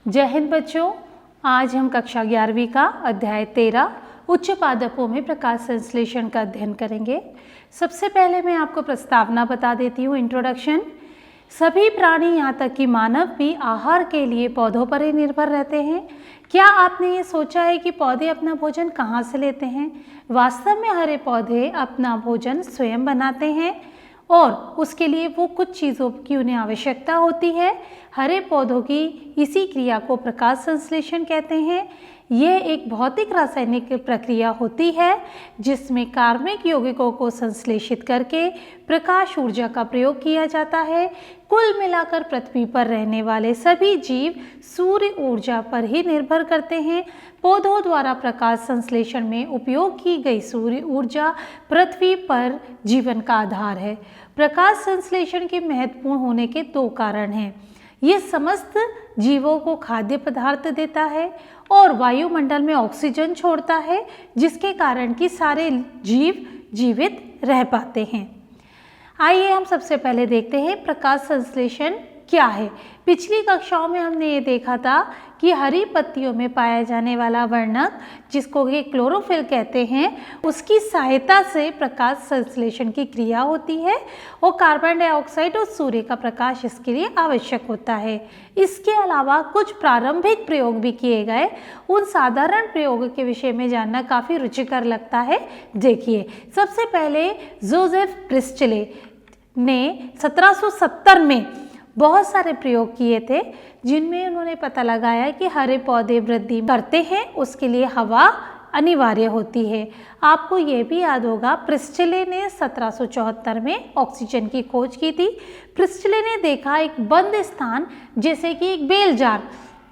जय हिंद बच्चों, आज हम कक्षा 11वीं का अध्याय 13 उच्च पादपों में प्रकाश संश्लेषण का अध्ययन करेंगे। सबसे पहले मैं आपको प्रस्तावना बता देती हूँ, इंट्रोडक्शन। सभी प्राणी यहाँ तक कि मानव भी आहार के लिए पौधों पर ही निर्भर रहते हैं। क्या आपने ये सोचा है कि पौधे अपना भोजन कहाँ से लेते हैं? वास्तव में हरे पौधे अपना भोजन स्वयं बनाते हैं और उसके लिए वो कुछ चीज़ों की उन्हें आवश्यकता होती है। हरे पौधों की इसी क्रिया को प्रकाश संश्लेषण कहते हैं। यह एक भौतिक रासायनिक प्रक्रिया होती है जिसमें कार्बनिक यौगिकों को संश्लेषित करके प्रकाश ऊर्जा का प्रयोग किया जाता है। कुल मिलाकर पृथ्वी पर रहने वाले सभी जीव सूर्य ऊर्जा पर ही निर्भर करते हैं। पौधों द्वारा प्रकाश संश्लेषण में उपयोग की गई सूर्य ऊर्जा पृथ्वी पर जीवन का आधार है। प्रकाश संश्लेषण के महत्वपूर्ण होने के दो कारण हैं। ये समस्त जीवों को खाद्य पदार्थ देता है और वायुमंडल में ऑक्सीजन छोड़ता है, जिसके कारण कि सारे जीव जीवित रह पाते हैं। आइए हम सबसे पहले देखते हैं प्रकाश संश्लेषण क्या है। पिछली कक्षाओं में हमने ये देखा था कि हरी पत्तियों में पाया जाने वाला वर्णक, जिसको ये क्लोरोफिल कहते हैं, उसकी सहायता से प्रकाश संश्लेषण की क्रिया होती है और कार्बन डाइऑक्साइड और सूर्य का प्रकाश इसके लिए आवश्यक होता है। इसके अलावा कुछ प्रारंभिक प्रयोग भी किए गए। उन साधारण प्रयोगों के विषय में जानना काफ़ी रुचिकर लगता है। देखिए, सबसे पहले जोसेफ प्रिस्टले ने 1770 में बहुत सारे प्रयोग किए थे, जिनमें उन्होंने पता लगाया कि हरे पौधे वृद्धि करते हैं, उसके लिए हवा अनिवार्य होती है। आपको ये भी याद होगा, प्रिस्टले ने 1774 में ऑक्सीजन की खोज की थी। प्रिस्टले ने देखा एक बंद स्थान, जैसे कि एक बेल जार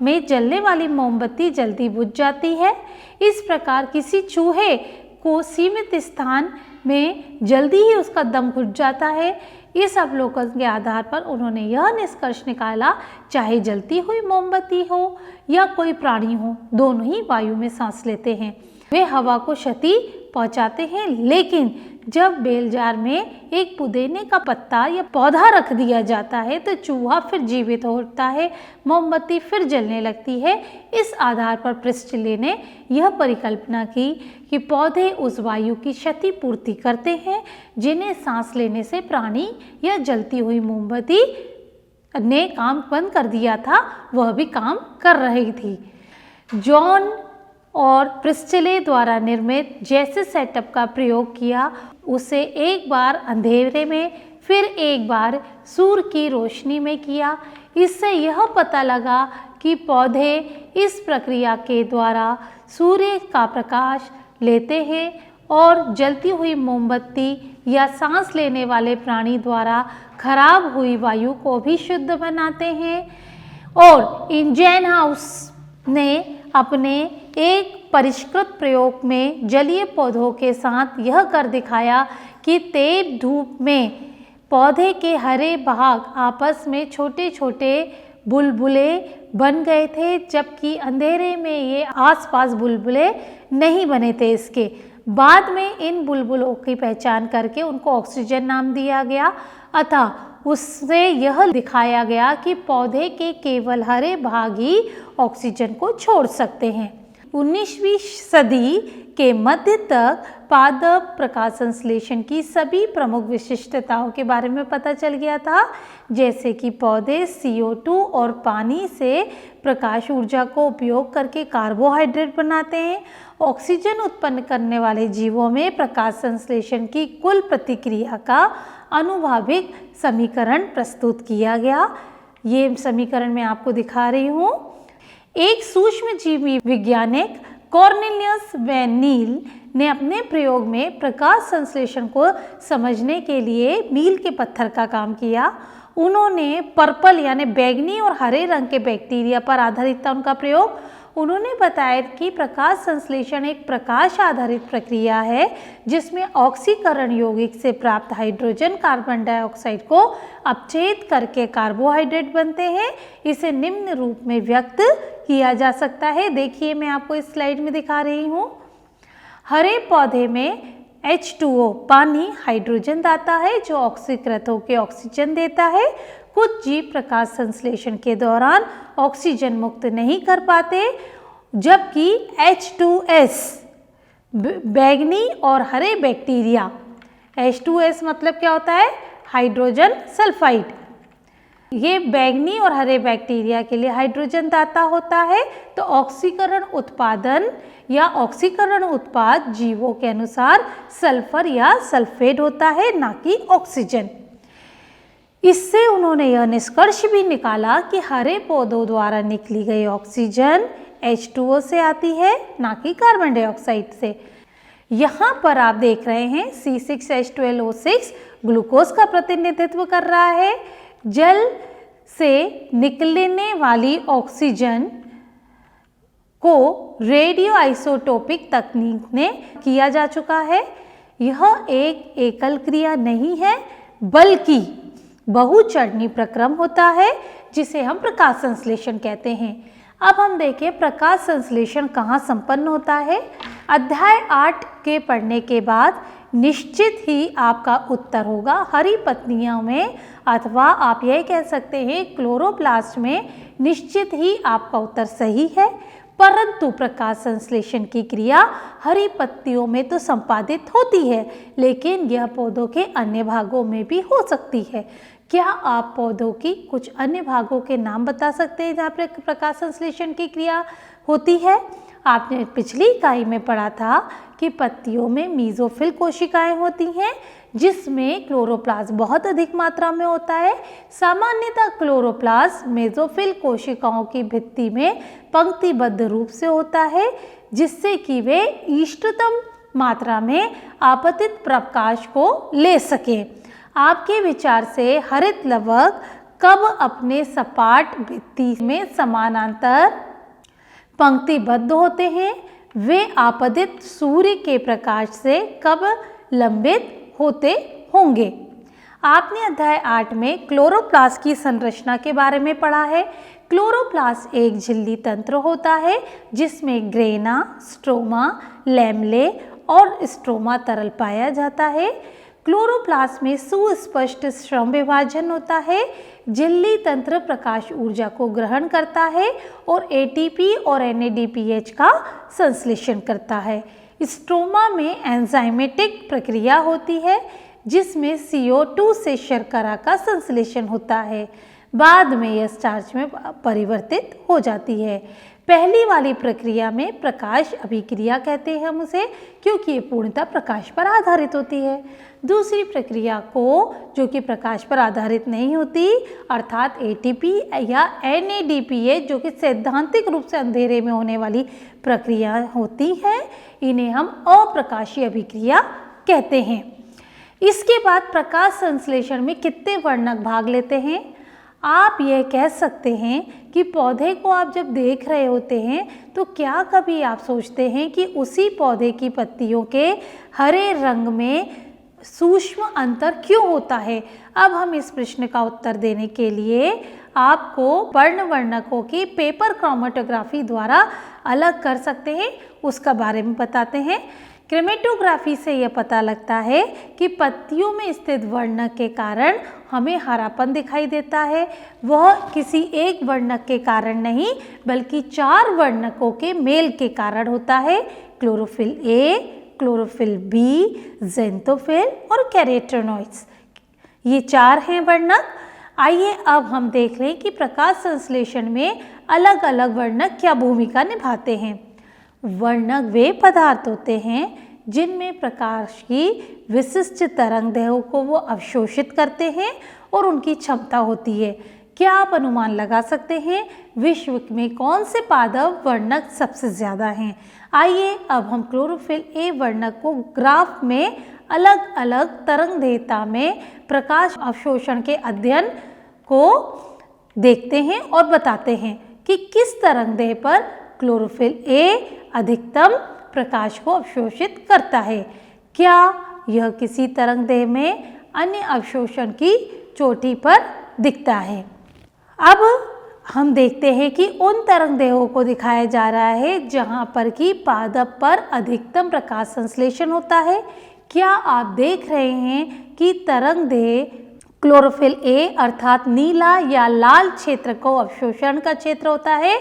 में जलने वाली मोमबत्ती जल्दी बुझ जाती है। इस प्रकार किसी चूहे को सीमित स्थान में जल्दी ही उसका दम घुट जाता है। इस अवलोकन के आधार पर उन्होंने यह निष्कर्ष निकाला, चाहे जलती हुई मोमबत्ती हो या कोई प्राणी हो, दोनों ही वायु में सांस लेते हैं। वे हवा को क्षति पहुंचाते हैं, लेकिन जब बेल जार में एक पुदीने का पत्ता या पौधा रख दिया जाता है तो चूहा फिर जीवित होता है, मोमबत्ती फिर जलने लगती है। इस आधार पर प्रिस्टले ने यह परिकल्पना की कि पौधे उस वायु की क्षति पूर्ति करते हैं जिन्हें सांस लेने से प्राणी या जलती हुई मोमबत्ती ने काम बंद कर दिया था, वह भी काम कर रही थी। जॉन और प्रिस्टले द्वारा निर्मित जैसे सेटअप का प्रयोग किया, उसे एक बार अंधेरे में फिर एक बार सूर्य की रोशनी में किया। इससे यह पता लगा कि पौधे इस प्रक्रिया के द्वारा सूर्य का प्रकाश लेते हैं और जलती हुई मोमबत्ती या सांस लेने वाले प्राणी द्वारा खराब हुई वायु को भी शुद्ध बनाते हैं। और इंजनहाउस ने अपने एक परिष्कृत प्रयोग में जलीय पौधों के साथ यह कर दिखाया कि तेज धूप में पौधे के हरे भाग आपस में छोटे छोटे बुलबुले बन गए थे, जबकि अंधेरे में ये आसपास बुलबुले नहीं बने थे। इसके बाद में इन बुलबुलों की पहचान करके उनको ऑक्सीजन नाम दिया गया, अतः उससे यह दिखाया गया कि पौधे के केवल हरे भाग ही ऑक्सीजन को छोड़ सकते हैं। 19वीं सदी के मध्य तक पादप प्रकाश संश्लेषण की सभी प्रमुख विशिष्टताओं के बारे में पता चल गया था, जैसे कि पौधे CO2 और पानी से प्रकाश ऊर्जा को उपयोग करके कार्बोहाइड्रेट बनाते हैं। ऑक्सीजन उत्पन्न करने वाले जीवों में प्रकाश संश्लेषण की कुल प्रतिक्रिया का आनुभाविक समीकरण प्रस्तुत किया गया। ये समीकरण मैं आपको दिखा रही हूँ। एक सूक्ष्म जीवी वैज्ञानिक कॉर्नेलियस वैन नील ने अपने प्रयोग में प्रकाश संश्लेषण को समझने के लिए मील के पत्थर का काम किया। उन्होंने पर्पल यानी बैंगनी और हरे रंग के बैक्टीरिया पर आधारित था उनका प्रयोग। उन्होंने बताया कि प्रकाश संश्लेषण एक प्रकाश आधारित प्रक्रिया है जिसमें ऑक्सीकरण यौगिक से प्राप्त हाइड्रोजन कार्बन डाइऑक्साइड को अपचयित करके कार्बोहाइड्रेट बनते हैं। इसे निम्न रूप में व्यक्त किया जा सकता है। देखिए, मैं आपको इस स्लाइड में दिखा रही हूँ। हरे पौधे में H2O पानी हाइड्रोजन दाता है जो ऑक्सीकृत होकर ऑक्सीजन देता है। कुछ जीव प्रकाश संश्लेषण के दौरान ऑक्सीजन मुक्त नहीं कर पाते, जबकि H2S बैंगनी और हरे बैक्टीरिया, H2S मतलब क्या होता है? Hydrogen sulphide. ये बैंगनी और हरे बैक्टीरिया के लिए हाइड्रोजन दाता होता है। तो ऑक्सीकरण उत्पादन या ऑक्सीकरण उत्पाद जीवों के अनुसार सल्फर या सल्फेट होता है, ना कि ऑक्सीजन। इससे उन्होंने यह निष्कर्ष भी निकाला कि हरे पौधों द्वारा निकली गई ऑक्सीजन H2O से आती है, ना कि कार्बन डाइऑक्साइड से। यहाँ पर आप देख रहे हैं C6H12O6 ग्लूकोज का प्रतिनिधित्व कर रहा है। जल से निकलने वाली ऑक्सीजन को रेडियो आइसोटोपिक तकनीक ने किया जा चुका है। यह एक एकल क्रिया नहीं है, बल्कि बहुचरणीय प्रक्रम होता है, जिसे हम प्रकाश संश्लेषण कहते हैं। अब हम देखें प्रकाश संश्लेषण कहाँ संपन्न होता है। अध्याय 8 के पढ़ने के बाद निश्चित ही आपका उत्तर होगा हरी पत्तियों में, अथवा आप यह कह सकते हैं क्लोरोप्लास्ट में। निश्चित ही आपका उत्तर सही है, परंतु प्रकाश संश्लेषण की क्रिया हरी पत्तियों में तो संपादित होती है, लेकिन यह पौधों के अन्य भागों में भी हो सकती है। क्या आप पौधों की कुछ अन्य भागों के नाम बता सकते हैं जहाँ पर प्रकाश संश्लेषण की क्रिया होती है? आपने पिछली इकाई में पढ़ा था कि पत्तियों में मीजोफिल कोशिकाएं होती हैं, जिसमें क्लोरोप्लास्ट बहुत अधिक मात्रा में होता है। सामान्यतः क्लोरोप्लास्ट मेसोफिल कोशिकाओं की भित्ति में पंक्तिबद्ध रूप से होता है, जिससे कि वे इष्टतम मात्रा में आपतित प्रकाश को ले सकें। आपके विचार से हरित लवक कब अपने सपाट भित्ति में समानांतर पंक्तिबद्ध होते हैं? वे आपतित सूर्य के प्रकाश से कब लंबित होते होंगे? आपने अध्याय 8 में क्लोरोप्लास्ट की संरचना के बारे में पढ़ा है। क्लोरोप्लास्ट एक झिल्ली तंत्र होता है, जिसमें ग्रेना, स्ट्रोमा, लैमेले और स्ट्रोमा तरल पाया जाता है। क्लोरोप्लास्ट में सुस्पष्ट श्रम विभाजन होता है। झिल्ली तंत्र प्रकाश ऊर्जा को ग्रहण करता है और एटीपी और NADPH का संश्लेषण करता है। स्ट्रोमा में एंजाइमेटिक प्रक्रिया होती है, जिसमें CO2 से शर्करा का संश्लेषण होता है। बाद में यह स्टार्च में परिवर्तित हो जाती है। पहली वाली प्रक्रिया में प्रकाश अभिक्रिया कहते हैं हम उसे, क्योंकि ये पूर्णतः प्रकाश पर आधारित होती है। दूसरी प्रक्रिया को, जो कि प्रकाश पर आधारित नहीं होती, अर्थात ATP या NADPH, जो कि सैद्धांतिक रूप से अंधेरे में होने वाली प्रक्रिया होती हैं, इन्हें हम अप्रकाशीय अभिक्रिया कहते हैं। इसके बाद प्रकाश संश्लेषण में कितने वर्णक भाग लेते हैं? आप यह कह सकते हैं कि पौधे को आप जब देख रहे होते हैं तो क्या कभी आप सोचते हैं कि उसी पौधे की पत्तियों के हरे रंग में सूक्ष्म अंतर क्यों होता है? अब हम इस प्रश्न का उत्तर देने के लिए आपको पर्णवर्णकों की पेपर क्रोमेटोग्राफी द्वारा अलग कर सकते हैं, उसका बारे में बताते हैं। क्रोमेटोग्राफी से यह पता लगता है कि पत्तियों में स्थित वर्णक के कारण हमें हरापन दिखाई देता है। वह किसी एक वर्णक के कारण नहीं, बल्कि 4 वर्णकों के मेल के कारण होता है। क्लोरोफिल A, क्लोरोफिल B, ज़ेंथोफिल और कैरोटेनॉइड्स, ये 4 हैं वर्णक। आइए अब हम देख लें कि प्रकाश संश्लेषण में अलग अलग वर्णक क्या भूमिका निभाते हैं। वर्णक वे पदार्थ होते हैं जिनमें प्रकाश की विशिष्ट तरंगदैर्घ्य को वो अवशोषित करते हैं और उनकी क्षमता होती है। क्या आप अनुमान लगा सकते हैं विश्व में कौन से पादप वर्णक सबसे ज़्यादा हैं? आइए अब हम क्लोरोफिल A वर्णक को ग्राफ में अलग अलग तरंगदैर्घ्यता में प्रकाश अवशोषण के अध्ययन को देखते हैं और बताते हैं कि किस तरंगदैर्घ्य पर क्लोरोफिल A अधिकतम प्रकाश को अवशोषित करता है। क्या यह किसी तरंगदैर्घ्य में अन्य अवशोषण की चोटी पर दिखता है? अब हम देखते हैं कि उन तरंगदैर्घ्यों को दिखाया जा रहा है जहां पर कि पादप पर अधिकतम प्रकाश संश्लेषण होता है। क्या आप देख रहे हैं कि तरंगदैर्घ्य क्लोरोफिल ए अर्थात नीला या लाल क्षेत्र को अवशोषण का क्षेत्र होता है,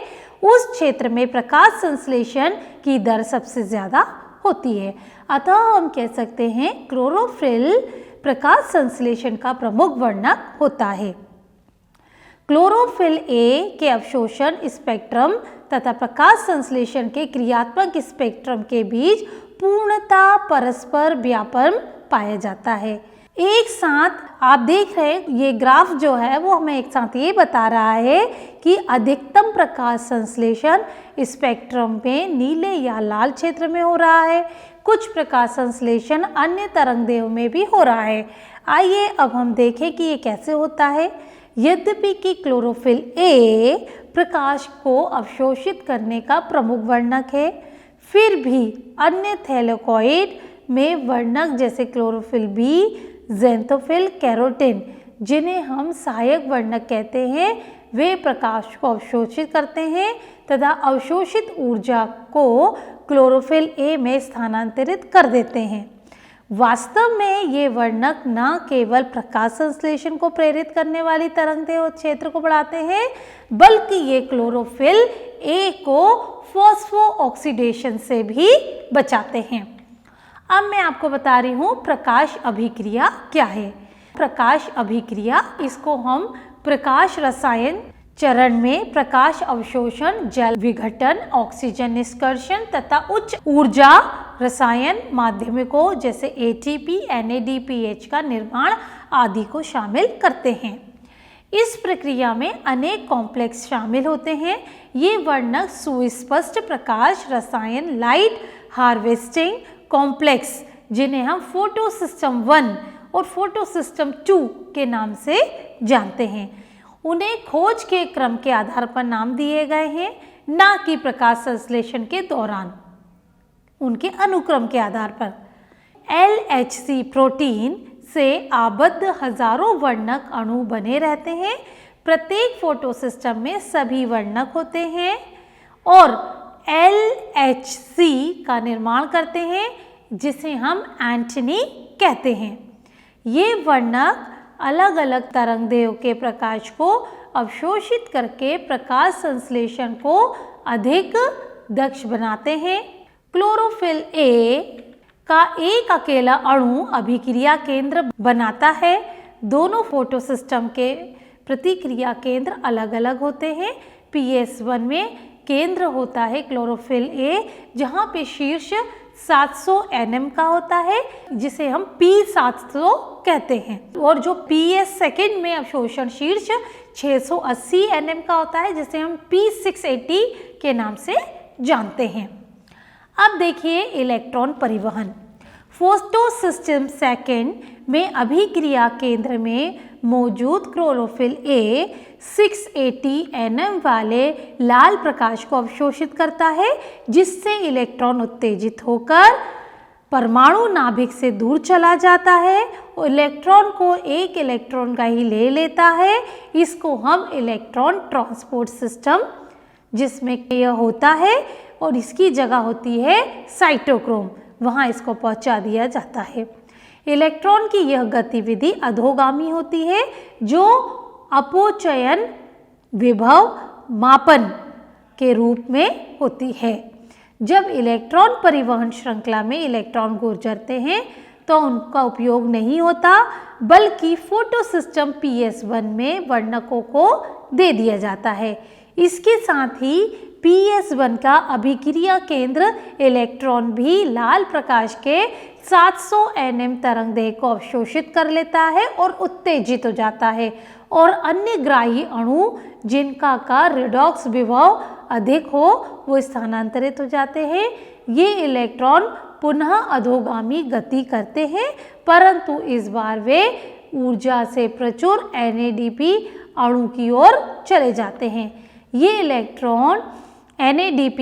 उस क्षेत्र में प्रकाश संश्लेषण की दर सबसे ज्यादा होती है। अतः हम कह सकते हैं क्लोरोफिल प्रकाश संश्लेषण का प्रमुख वर्णक होता है। क्लोरोफिल ए के अवशोषण स्पेक्ट्रम तथा प्रकाश संश्लेषण के क्रियात्मक स्पेक्ट्रम के बीच पूर्णतः परस्पर व्यापन पाया जाता है। एक साथ आप देख रहे हैं ये ग्राफ जो है वो हमें एक साथ ये बता रहा है कि अधिकतम प्रकाश संश्लेषण स्पेक्ट्रम में नीले या लाल क्षेत्र में हो रहा है, कुछ प्रकाश संश्लेषण अन्य तरंगदैर्घ्य में भी हो रहा है। आइए अब हम देखें कि ये कैसे होता है। यद्यपि कि क्लोरोफिल ए प्रकाश को अवशोषित करने का प्रमुख वर्णक है, फिर भी अन्य थैलेकॉइड में वर्णक जैसे क्लोरोफिल बी, ज़ैंथोफिल, कैरोटीन, जिन्हें हम सहायक वर्णक कहते हैं, वे प्रकाश को अवशोषित करते हैं तथा अवशोषित ऊर्जा को क्लोरोफिल ए में स्थानांतरित कर देते हैं। वास्तव में ये वर्णक न केवल प्रकाश संश्लेषण को प्रेरित करने वाली तरंगदैर्घ्य क्षेत्र को बढ़ाते हैं, बल्कि ये क्लोरोफिल ए को फॉस्फो ऑक्सीडेशन से भी बचाते हैं। अब मैं आपको बता रही हूँ प्रकाश अभिक्रिया क्या है। प्रकाश अभिक्रिया, इसको हम प्रकाश रसायन चरण में प्रकाश अवशोषण, जल विघटन, ऑक्सीजन निष्कर्षण तथा उच्च ऊर्जा रसायन माध्यमिकों जैसे ATP, NADPH का निर्माण आदि को शामिल करते हैं। इस प्रक्रिया में अनेक कॉम्प्लेक्स शामिल होते हैं। ये वर्णक सुस्पष्ट प्रकाश रसायन, लाइट हार्वेस्टिंग कॉम्प्लेक्स, जिन्हें हम फोटो सिस्टम 1 और फोटो सिस्टम 2 के नाम से जानते हैं, उन्हें खोज के क्रम के आधार पर नाम दिए गए हैं, न कि प्रकाश संश्लेषण के दौरान उनके अनुक्रम के आधार पर। LHC प्रोटीन से आबद्ध हजारों वर्णक अणु बने रहते हैं। प्रत्येक फोटो सिस्टम में सभी वर्णक होते हैं और LHC का निर्माण करते हैं, जिसे हम एंटीनी कहते हैं। ये वर्णक अलग अलग तरंगदैर्घ्य के प्रकाश को अवशोषित करके प्रकाश संश्लेषण को अधिक दक्ष बनाते हैं। क्लोरोफिल ए का एक अकेला अणु अभिक्रिया केंद्र बनाता है। दोनों फोटो सिस्टम के प्रतिक्रिया केंद्र अलग अलग होते हैं। PS1 में केंद्र होता है क्लोरोफिल ए, जहाँ पे शीर्ष 700 nm का होता है, जिसे हम P700 कहते हैं, और जो PS सेकेंड में अवशोषण शीर्ष 680 nm का होता है, जिसे हम P680 के नाम से जानते हैं। अब देखिए इलेक्ट्रॉन परिवहन। फोटो सिस्टम सेकेंड में अभिक्रिया केंद्र में मौजूद क्लोरोफिल ए 680 nm वाले लाल प्रकाश को अवशोषित करता है, जिससे इलेक्ट्रॉन उत्तेजित होकर परमाणु नाभिक से दूर चला जाता है और इलेक्ट्रॉन को एक इलेक्ट्रॉन का ही ले लेता है। इसको हम इलेक्ट्रॉन ट्रांसपोर्ट सिस्टम, जिसमें यह होता है और इसकी जगह होती है साइटोक्रोम, वहाँ इसको पहुँचा दिया जाता है। इलेक्ट्रॉन की यह गतिविधि अधोगामी होती है, जो अपचयन विभव मापन के रूप में होती है। जब इलेक्ट्रॉन परिवहन श्रृंखला में इलेक्ट्रॉन गुजरते हैं तो उनका उपयोग नहीं होता, बल्कि फोटो सिस्टम PS1 में वर्णकों को दे दिया जाता है। इसके साथ ही PS1 का अभिक्रिया केंद्र इलेक्ट्रॉन भी लाल प्रकाश के 700 nm तरंगदैर्घ्य को अवशोषित कर लेता है और उत्तेजित हो जाता है, और अन्य ग्राही अणु जिनका का रिडॉक्स विभव अधिक हो वो स्थानांतरित हो जाते हैं। ये इलेक्ट्रॉन पुनः अधोगामी गति करते हैं, परंतु इस बार वे ऊर्जा से प्रचुर NADP अणु की ओर चले जाते हैं। ये इलेक्ट्रॉन NADP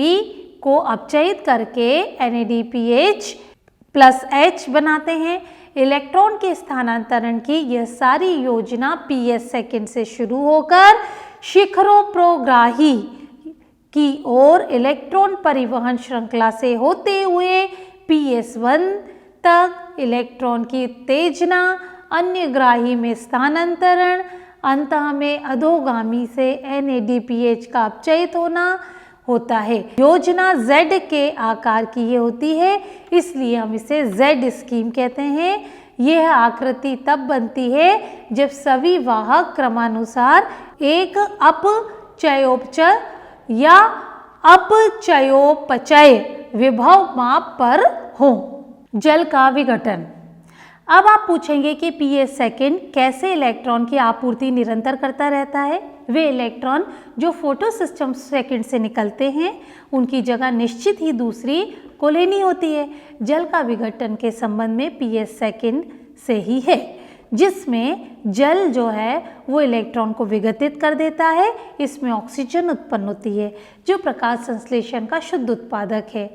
को अपचयित करके NADPH प्लस H बनाते हैं। इलेक्ट्रॉन के स्थानांतरण की यह सारी योजना PS सेकेंड से शुरू होकर शिखरोपग्राही की ओर इलेक्ट्रॉन परिवहन श्रृंखला से होते हुए PS1 तक इलेक्ट्रॉन की उत्तेजना अन्यग्राही में स्थानांतरण, अंतः में अधोगामी से NADPH का अपचयित होना होता है। योजना Z के आकार की ये होती है, इसलिए हम इसे Z स्कीम कहते हैं। यह आकृति तब बनती है जब सभी वाहक क्रमानुसार एक अपचयोपचय या अपचयोपचय विभव माप पर हो। जल का विघटन। अब आप पूछेंगे कि PS सेकेंड कैसे इलेक्ट्रॉन की आपूर्ति निरंतर करता रहता है। वे इलेक्ट्रॉन जो फोटो सिस्टम सेकेंड से निकलते हैं उनकी जगह निश्चित ही दूसरी को लेनी होती है। जल का विघटन के संबंध में PS सेकेंड से ही है, जिसमें जल जो है वो इलेक्ट्रॉन को विघटित कर देता है। इसमें ऑक्सीजन उत्पन्न होती है जो प्रकाश संश्लेषण का शुद्ध उत्पादक है।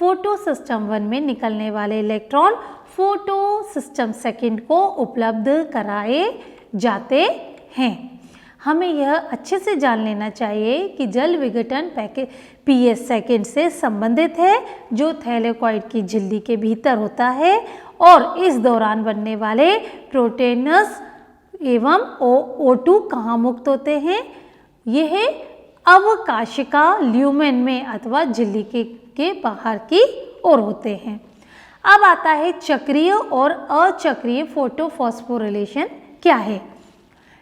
फोटो सिस्टम 1 में निकलने वाले इलेक्ट्रॉन फोटो सिस्टम सेकेंड को उपलब्ध कराए जाते हैं। हमें यह अच्छे से जान लेना चाहिए कि जल विघटन PS सेकेंड से संबंधित है, जो थैलेकॉइड की झिल्ली के भीतर होता है, और इस दौरान बनने वाले प्रोटॉन्स एवं O2 कहाँ मुक्त होते हैं? यह अवकाशिका ल्यूमेन में अथवा झिल्ली के बाहर की ओर होते हैं। अब आता है चक्रीय और अचक्रीय फोटोफॉस्फोरिलेशन क्या है।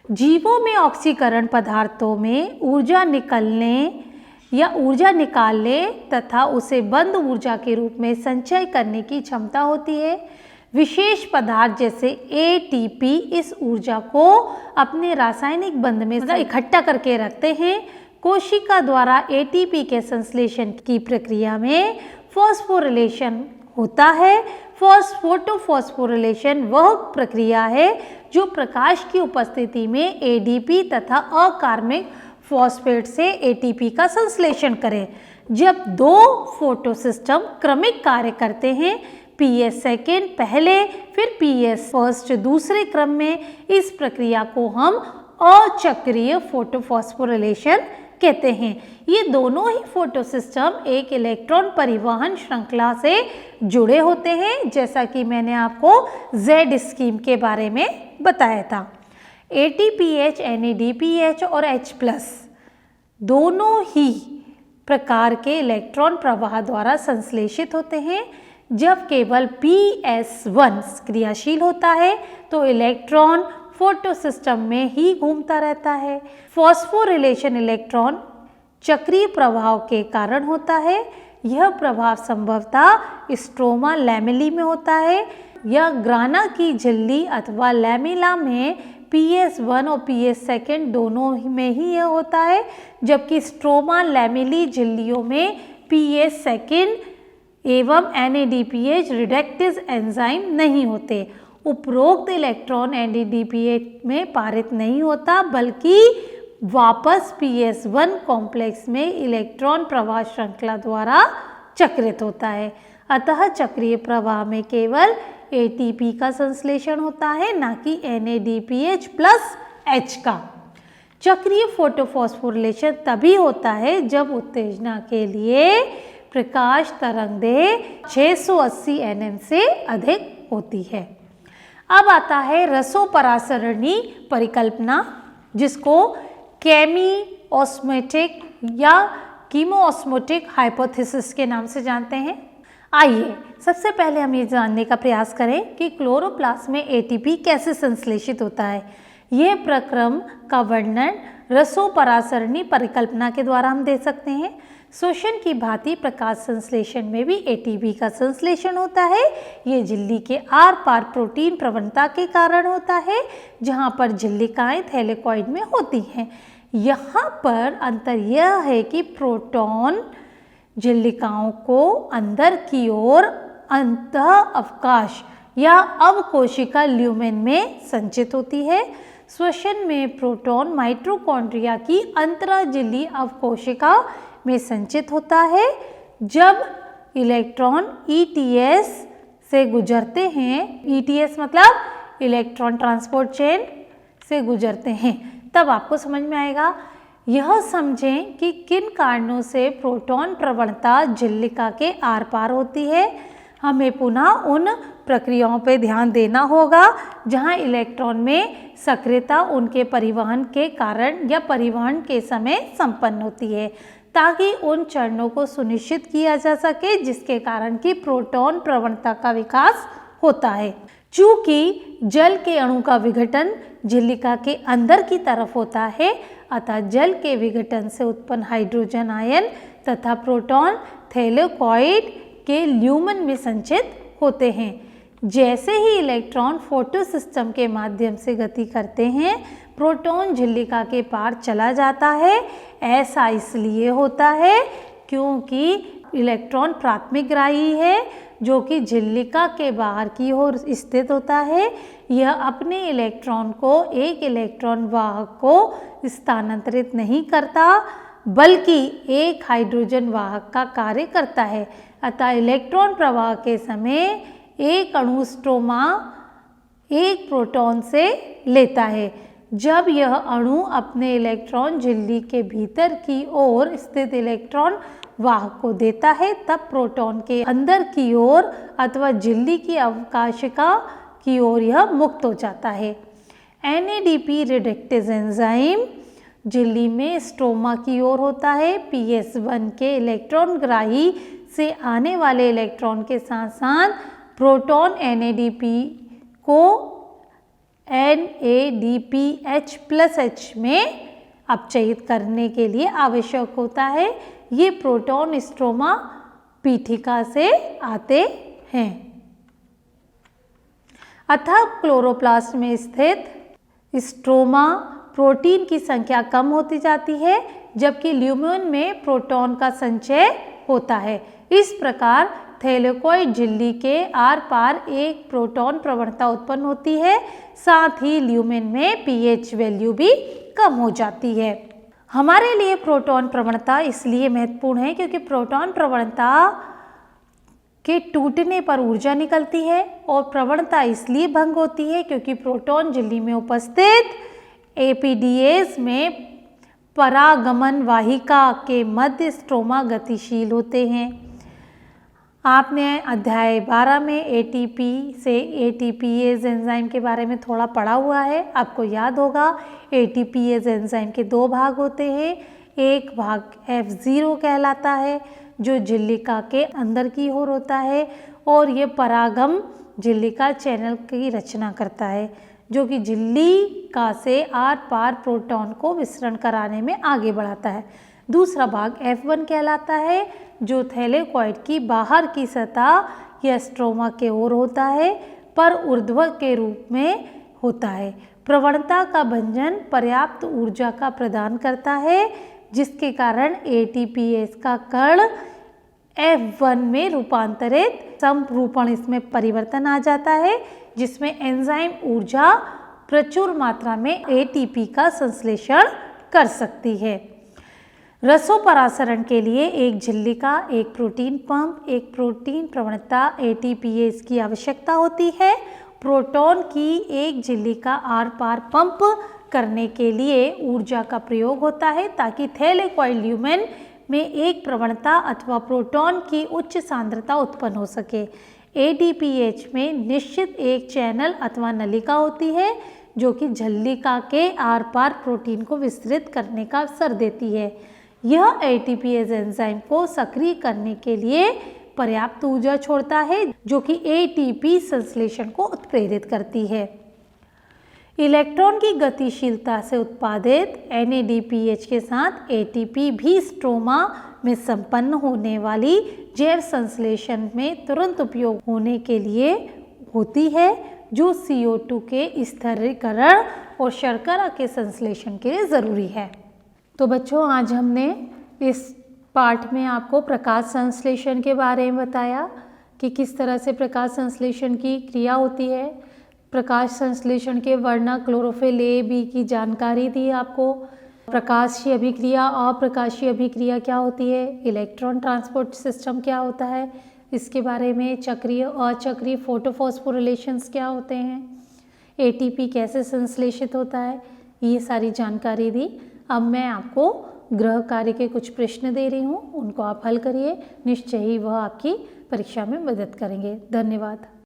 जीवों में ऑक्सीकरण पदार्थों में ऊर्जा निकालने तथा उसे बंद ऊर्जा के रूप में संचय करने की क्षमता होती है। विशेष पदार्थ जैसे ATP इस ऊर्जा को अपने रासायनिक बंध में इकट्ठा करके रखते हैं। कोशिका द्वारा ATP के संश्लेषण की प्रक्रिया में फॉस्फोरिलेशन होता है। फोटोफॉस्फोरिलेशन वह प्रक्रिया है जो प्रकाश की उपस्थिति में ADP तथा अकार्बनिक फॉस्फेट से ATP का संश्लेषण करे। जब दो फोटो सिस्टम क्रमिक कार्य करते हैं, PS सेकेंड पहले फिर PS फर्स्ट दूसरे क्रम में, इस प्रक्रिया को हम अचक्रीय फोटोफॉस्फोरिलेशन कहते हैं। ये दोनों ही फोटो सिस्टम एक इलेक्ट्रॉन परिवहन श्रृंखला से जुड़े होते हैं, जैसा कि मैंने आपको Z स्कीम के बारे में बताया था। ATPH, NADPH और H+ दोनों ही प्रकार के इलेक्ट्रॉन प्रवाह द्वारा संश्लेषित होते हैं। जब केवल PS1 क्रियाशील होता है तो इलेक्ट्रॉन फोटो सिस्टम में ही घूमता रहता है। फॉस्फोरिलेशन इलेक्ट्रॉन चक्रीय प्रभाव के कारण होता है। यह प्रभाव संभवतः स्ट्रोमा लैमेली में होता है या ग्राना की झिल्ली अथवा लैमेला में PS1 और PS सेकेंड दोनों में ही यह होता है, जबकि स्ट्रोमा लैमेली झिल्लियों में PS सेकेंड एवं NADPH रिडक्टेज एंजाइम नहीं होते। उपरोक्त इलेक्ट्रॉन NADPH में पारित नहीं होता, बल्कि वापस PS1 कॉम्प्लेक्स में इलेक्ट्रॉन प्रवाह श्रृंखला द्वारा चक्रित होता है। अतः चक्रीय प्रवाह में केवल ATP का संश्लेषण होता है, ना कि NADPH प्लस H का। चक्रीय फोटोफॉस्फोरिलेशन तभी होता है जब उत्तेजना के लिए प्रकाश तरंगदैर्घ्य 680 nm से अधिक होती है। अब आता है रसोपरासरणी परिकल्पना, जिसको केमिओस्मोटिक या कीमोओस्मोटिक हाइपोथेसिस के नाम से जानते हैं। आइए सबसे पहले हम ये जानने का प्रयास करें कि क्लोरोप्लास्ट में ATP कैसे संश्लेषित होता है। यह प्रक्रम का वर्णन रसोपरासरणी परिकल्पना के द्वारा हम दे सकते हैं। शोषण की भांति प्रकाश संश्लेषण में भी ATP का संश्लेषण होता है। ये झिल्ली के आर पार प्रोटीन प्रवणता के कारण होता है, जहाँ पर झिल्लिकाएं थैलेकॉइड में होती हैं। यहाँ पर अंतर यह है कि प्रोटॉन झिल्लिकाओं को अंदर की ओर अंतः अवकाश या अवकोशिका ल्यूमेन में संचित होती है। श्वसन में प्रोटॉन माइटोकॉन्ड्रिया की अंतराझिल्ली अवकोशिका में संचित होता है। जब इलेक्ट्रॉन ETS से गुजरते हैं, ETS मतलब इलेक्ट्रॉन ट्रांसपोर्ट चेन से गुजरते हैं, तब आपको समझ में आएगा। यह समझें कि किन कारणों से प्रोटॉन प्रवणता झिल्लिका के आर पार होती है। हमें पुनः उन प्रक्रियाओं पे ध्यान देना होगा जहां इलेक्ट्रॉन में सक्रियता उनके परिवहन के कारण या परिवहन के समय संपन्न होती है, ताकि उन चरणों को सुनिश्चित किया जा सके जिसके कारण कि प्रोटॉन प्रवणता का विकास होता है। चूंकि जल के अणु का विघटन झिल्लिका के अंदर की तरफ होता है, अतः जल के विघटन से उत्पन्न हाइड्रोजन आयन तथा प्रोटॉन थैलेकॉइड के ल्यूमेन में संचित होते हैं। जैसे ही इलेक्ट्रॉन फोटो सिस्टम के माध्यम से गति करते हैं, प्रोटॉन झिल्लिका के पार चला जाता है। ऐसा इसलिए होता है क्योंकि इलेक्ट्रॉन प्राथमिकग्राही है, जो कि झिल्लिका के बाहर की ओर स्थित होता है। यह अपने इलेक्ट्रॉन को एक इलेक्ट्रॉन वाहक को स्थानांतरित नहीं करता, बल्कि एक हाइड्रोजन वाहक का कार्य करता है। अतः इलेक्ट्रॉन प्रवाह के समय एक अणु स्ट्रोमा एक प्रोटॉन से लेता है। जब यह अणु अपने इलेक्ट्रॉन झिल्ली के भीतर की ओर स्थित इलेक्ट्रॉन वाहक को देता है, तब प्रोटॉन के अंदर की ओर अथवा झिल्ली की अवकाशिका की ओर यह मुक्त हो जाता है। NADP रिडक्टेज एंजाइम झिल्ली में स्ट्रोमा की ओर होता है। PS1 के इलेक्ट्रॉन ग्राही से आने वाले इलेक्ट्रॉन के साथ साथ प्रोटॉन NADP को NADPH+H में अपचयित करने के लिए आवश्यक होता है। ये प्रोटॉन स्ट्रोमा पीठिका से आते हैं। अतः क्लोरोप्लास्ट में स्थित स्ट्रोमा प्रोटीन की संख्या कम होती जाती है, जबकि ल्यूमेन में प्रोटॉन का संचय होता है। इस प्रकार थैलेकॉइड झिल्ली के आर पार एक प्रोटॉन प्रवणता उत्पन्न होती है, साथ ही ल्यूमेन में pH वैल्यू भी कम हो जाती है। हमारे लिए प्रोटॉन प्रवणता इसलिए महत्वपूर्ण है क्योंकि प्रोटॉन प्रवणता के टूटने पर ऊर्जा निकलती है, और प्रवणता इसलिए भंग होती है क्योंकि प्रोटॉन झिल्ली में उपस्थित APDS में परागमन वाहिका के मध्य स्ट्रोमा गतिशील होते हैं। आपने अध्याय 12 में ATP से ATPase एंजाइम के बारे में थोड़ा पढ़ा हुआ है। आपको याद होगा ATPase एंजाइम के दो भाग होते हैं। एक भाग F0 कहलाता है, जो झिल्लिका के अंदर की ओर होता है, और ये परागम झिल्लिका चैनल की रचना करता है, जो कि झिल्लिका से आर पार प्रोटॉन को विसरण कराने में आगे बढ़ाता है। दूसरा भाग F1 कहलाता है, जो थैलेकॉइड की बाहर की सतह या स्ट्रोमा के ओर होता है, पर ऊर्ध्व के रूप में होता है। प्रवणता का भंजन पर्याप्त ऊर्जा का प्रदान करता है, जिसके कारण ATPase का कण F1 में रूपांतरित समरूपण इसमें परिवर्तन आ जाता है, जिसमें एंजाइम ऊर्जा प्रचुर मात्रा में ATP का संश्लेषण कर सकती है। रसोपरासरण के लिए एक झिल्लिका, एक प्रोटीन पंप, एक प्रोटीन प्रवणता ATPase की आवश्यकता होती है। प्रोटॉन की एक झिल्लिका आर पार पंप करने के लिए ऊर्जा का प्रयोग होता है, ताकि थैलेकॉइड ल्यूमेन में एक प्रवणता अथवा प्रोटॉन की उच्च सांद्रता उत्पन्न हो सके। ADPH में निश्चित एक चैनल अथवा नलिका होती है, जो कि झिल्लिका के आर पार प्रोटीन को विस्तृत करने का अवसर देती है। यह ATPase एंजाइम को सक्रिय करने के लिए पर्याप्त ऊर्जा छोड़ता है, जो कि ATP संश्लेषण को उत्प्रेरित करती है। इलेक्ट्रॉन की गतिशीलता से उत्पादित NADPH के साथ ATP भी स्ट्रोमा में संपन्न होने वाली जैव संश्लेषण में तुरंत उपयोग होने के लिए होती है, जो CO2 के स्थिरीकरण और शर्करा के संश्लेषण के लिए ज़रूरी है। तो बच्चों, आज हमने इस पाठ में आपको प्रकाश संश्लेषण के बारे में बताया कि किस तरह से प्रकाश संश्लेषण की क्रिया होती है। प्रकाश संश्लेषण के वर्णक क्लोरोफिल A, B की जानकारी दी आपको। प्रकाशीय अभिक्रिया, अप्रकाशीय अभिक्रिया क्या होती है, इलेक्ट्रॉन ट्रांसपोर्ट सिस्टम क्या होता है, इसके बारे में चक्रीय अचक्रीय फोटोफॉस्फोरिलेशंस क्या होते हैं, ATP कैसे संश्लेषित होता है, ये सारी जानकारी दी। अब मैं आपको गृह कार्य के कुछ प्रश्न दे रही हूँ, उनको आप हल करिए। निश्चय ही वह आपकी परीक्षा में मदद करेंगे। धन्यवाद।